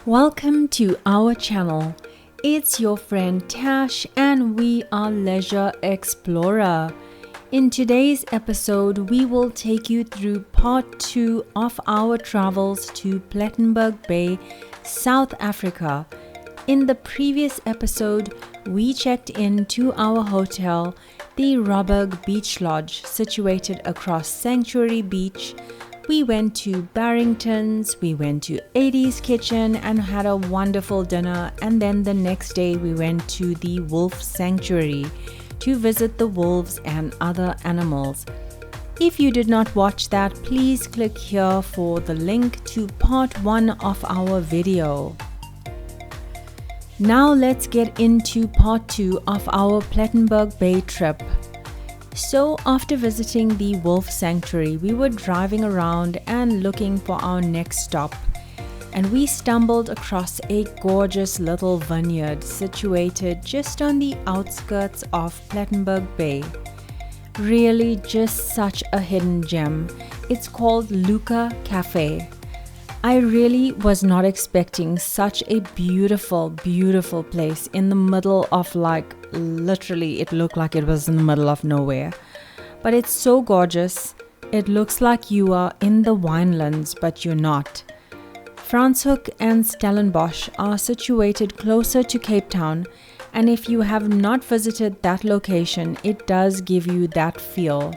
Welcome to our channel. It's your friend Tash and we are Leisure Explorer. In today's episode, we will take you through part 2 of our travels to Plettenburg Bay, South Africa. In the previous episode, we checked into our hotel, the Robberg Beach Lodge, situated across Sanctuary Beach. We went to Barrington's, we went to 80's Kitchen and had a wonderful dinner, and then the next day we went to the Wolf Sanctuary to visit the wolves and other animals. If you did not watch that, please click here for the link to part 1 of our video. Now let's get into part 2 of our Plettenburg Bay trip. So after visiting the Wolf Sanctuary, we were driving around and looking for our next stop, and we stumbled across a gorgeous little vineyard situated just on the outskirts of Plettenburg Bay. Really just such a hidden gem. It's called Luka Cafe. I really was not expecting such a beautiful place in the middle of, literally it looked like it was in the middle of nowhere. But it's so gorgeous. It looks like you are in the winelands, but you're not. Franschhoek and Stellenbosch are situated closer to Cape Town, and if you have not visited that location, it does give you that feel.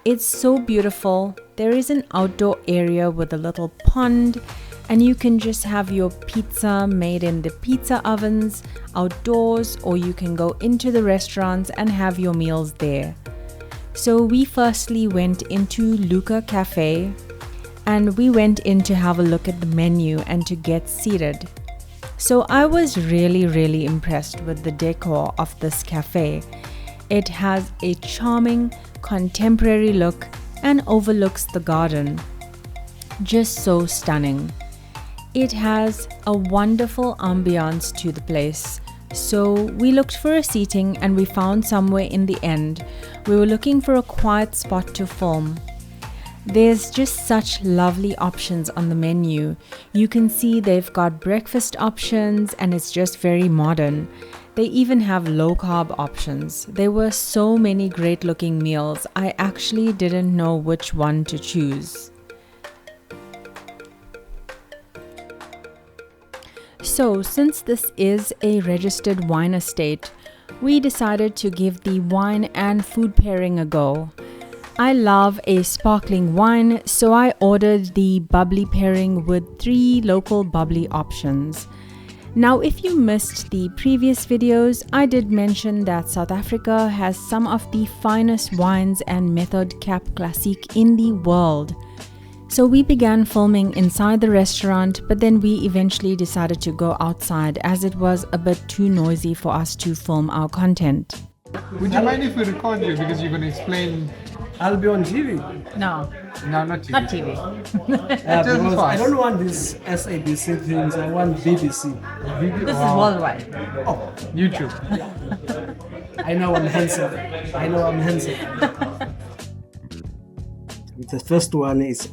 It's so beautiful. There is an outdoor area with a little pond, and you can just have your pizza made in the pizza ovens outdoors, or you can go into the restaurants and have your meals there. So we firstly went into Luka Cafe, and we went in to have a look at the menu and to get seated. So I was really impressed with the decor of this cafe. It has a charming contemporary look and overlooks the garden. Just so stunning. It has a wonderful ambiance to the place. So we looked for a seating and we found somewhere in the end. We were looking for a quiet spot to film. There's just such lovely options on the menu. You can see they've got breakfast options and it's just very modern. They even have low-carb options. There were so many great-looking meals, I actually didn't know which one to choose. So, since this is a registered wine estate, we decided to give the wine and food pairing a go. I love a sparkling wine, so I ordered the bubbly pairing with 3 local bubbly options. Now, if you missed the previous videos, I did mention that South Africa has some of the finest wines and Method Cap Classique in the world. So we began filming inside the restaurant, but then we eventually decided to go outside as it was a bit too noisy for us to film our content. Would you mind if we record you because you're going to explain? I'll be on TV. No, Not TV. not TV. Because I don't want these SABC things. I want BBC. This is worldwide. Oh, YouTube. I know I'm handsome. The first one is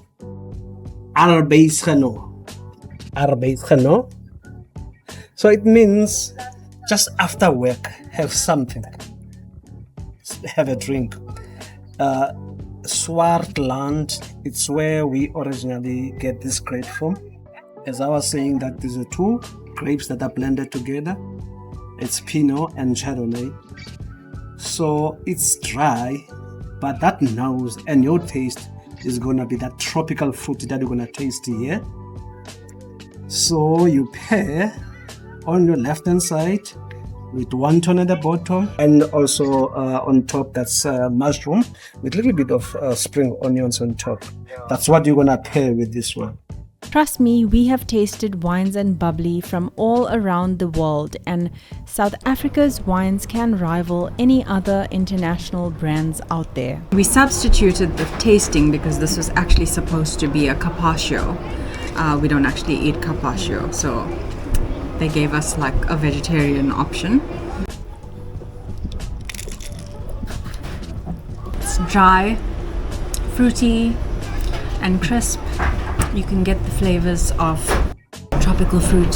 Arbeidsgenoot. Arbeidsgenoot. So it means just after work, have something. Have a drink. Swartland, it's where we originally get this grape from. As I was saying, that these are 2 grapes that are blended together. It's Pinot and Chardonnay. So it's dry, but that nose and your taste is gonna be that tropical fruit that you're gonna taste here. So you pair on your left hand side with wonton at the bottom, and also on top that's mushroom with a little bit of spring onions on top. That's what you're gonna pair with this one. Trust me, we have tasted wines and bubbly from all around the world, and South Africa's wines can rival any other international brands out there. We substituted the tasting because this was actually supposed to be a carpaccio. We don't actually eat carpaccio, so they gave us like a vegetarian option. It's dry, fruity, and crisp. You can get the flavors of tropical fruit.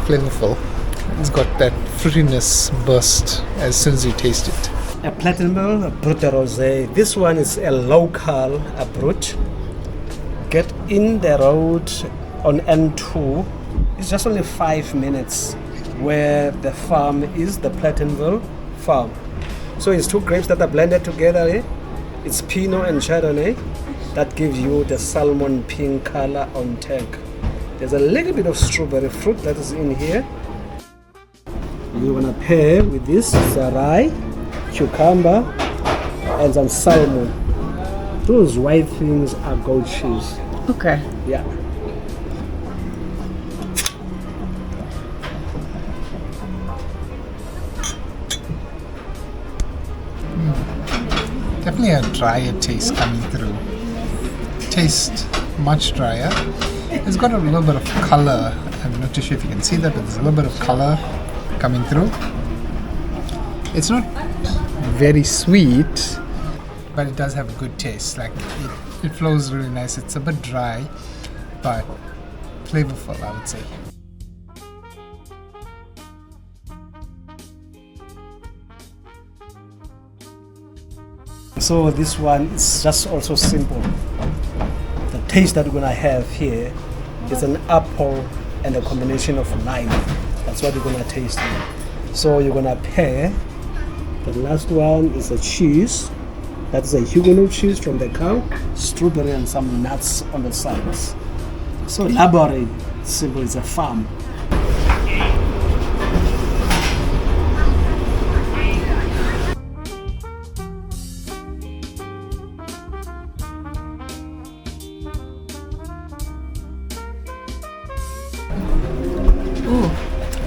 Flavorful. It's got that fruitiness burst as soon as you taste it. A Plettenburg Brut Rosé. This one is a local brut. Get in the road on N2. It's just only 5 minutes where the farm is, the Plettenburg farm. So it's 2 grapes that are blended together. It's Pinot and Chardonnay. That gives you the salmon pink color on tank. There's a little bit of strawberry fruit that is in here. You're gonna pair with this rye, cucumber, and some salmon. Those white things are goat cheese. Okay. Yeah. Definitely a drier taste coming through. Taste much drier. It's got a little bit of color. I'm not too sure if you can see that, but there's a little bit of color coming through. It's not very sweet, but it does have a good taste. Like it flows really nice. It's a bit dry, but flavorful, I would say. So this one is just also simple. The taste that we're gonna have here is an apple and a combination of lime. That's what you're gonna taste here. So you're gonna pair. The last one is a cheese. That's a Huguenot cheese from the cow, strawberry and some nuts on the sides. So elaborate, simple, it's a farm. Ooh,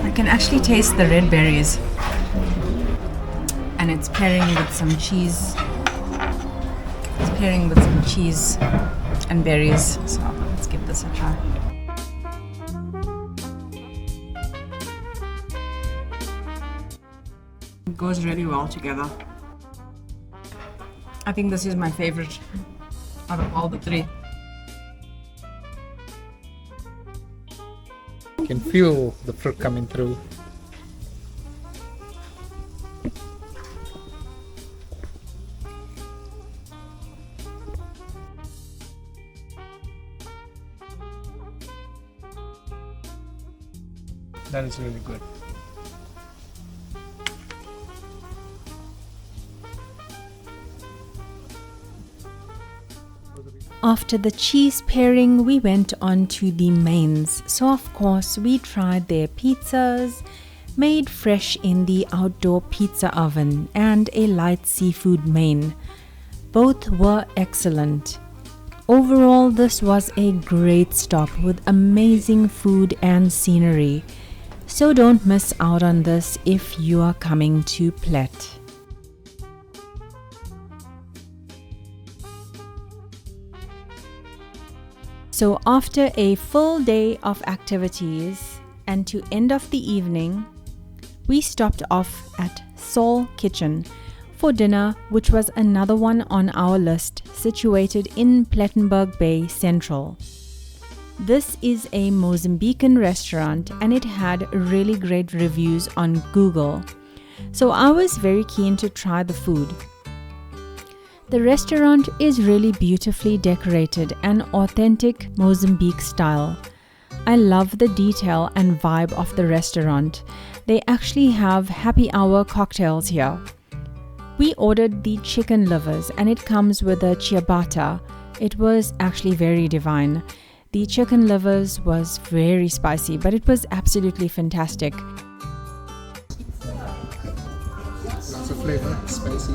I can actually taste the red berries. And it's pairing with some cheese. It's pairing with some cheese and berries. So let's give this a try. It goes really well together. I think this is my favorite out of all the 3. You can feel the fruit coming through. That is really good. After the cheese pairing, we went on to the mains. So of course, we tried their pizzas, made fresh in the outdoor pizza oven, and a light seafood main. Both were excellent. Overall, this was a great stop with amazing food and scenery. So don't miss out on this if you are coming to Plet. So after a full day of activities and to end of the evening, we stopped off at Soul Kitchen for dinner, which was another one on our list, situated in Plettenburg Bay Central. This is a Mozambican restaurant and it had really great reviews on Google. So I was very keen to try the food. The restaurant is really beautifully decorated and authentic Mozambique style. I love the detail and vibe of the restaurant. They actually have happy hour cocktails here. We ordered the chicken livers and it comes with a ciabatta. It was actually very divine. The chicken livers was very spicy, but it was absolutely fantastic. Lots of flavor, spicy.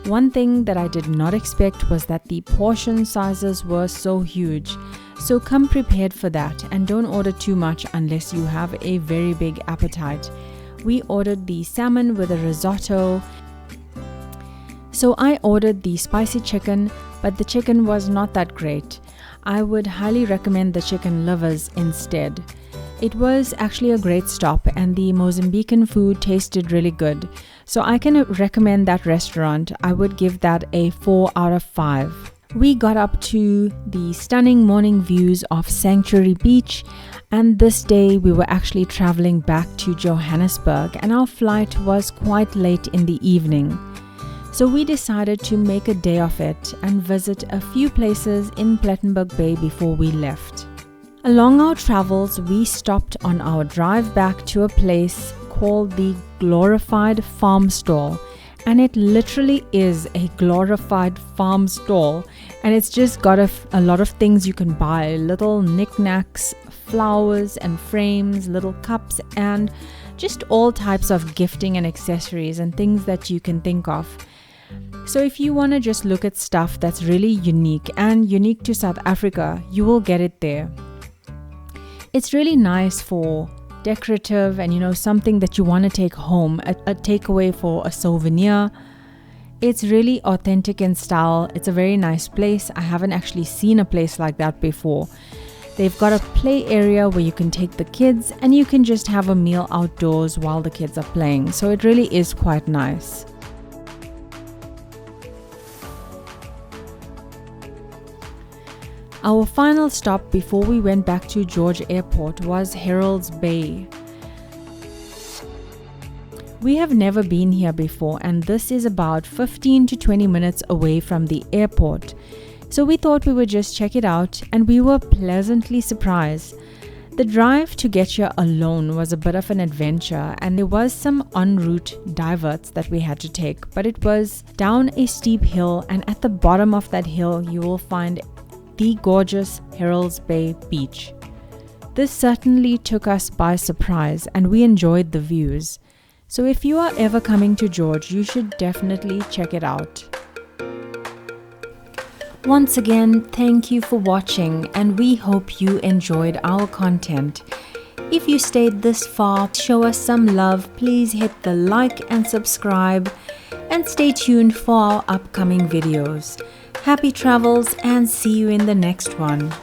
One thing that I did not expect was that the portion sizes were so huge. So come prepared for that and don't order too much unless you have a very big appetite. We ordered the salmon with a risotto. So I ordered the spicy chicken, but the chicken was not that great. I would highly recommend the chicken livers instead. It was actually a great stop and the Mozambican food tasted really good. So I can recommend that restaurant. I would give that a 4 out of 5. We got up to the stunning morning views of Sanctuary Beach, and this day we were actually traveling back to Johannesburg and our flight was quite late in the evening. So we decided to make a day of it and visit a few places in Plettenburg Bay before we left. Along our travels, we stopped on our drive back to a place called the glorified Farmstall, and it literally is a glorified farm stall, and it's just got a lot of things you can buy, little knickknacks, flowers and frames, little cups, and just all types of gifting and accessories and things that you can think of. So if you want to just look at stuff that's really unique and unique to South Africa, you will get it there. It's really nice for decorative and something that you want to take home, a takeaway for a souvenir. It's really authentic in style. It's a very nice place. I haven't actually seen a place like that before. They've got a play area where you can take the kids and you can just have a meal outdoors while the kids are playing. So it really is quite nice. Our final stop before we went back to George Airport was Heralds Bay. We have never been here before, and this is about 15 to 20 minutes away from the airport. So we thought we would just check it out, and we were pleasantly surprised. The drive to get here alone was a bit of an adventure, and there was some en route diverts that we had to take, but it was down a steep hill, and at the bottom of that hill you will find the gorgeous Heralds Bay beach. This certainly took us by surprise and we enjoyed the views. So if you are ever coming to George, you should definitely check it out. Once again, thank you for watching and we hope you enjoyed our content. If you stayed this far, show us some love. Please hit the like and subscribe and stay tuned for our upcoming videos. Happy travels and see you in the next one.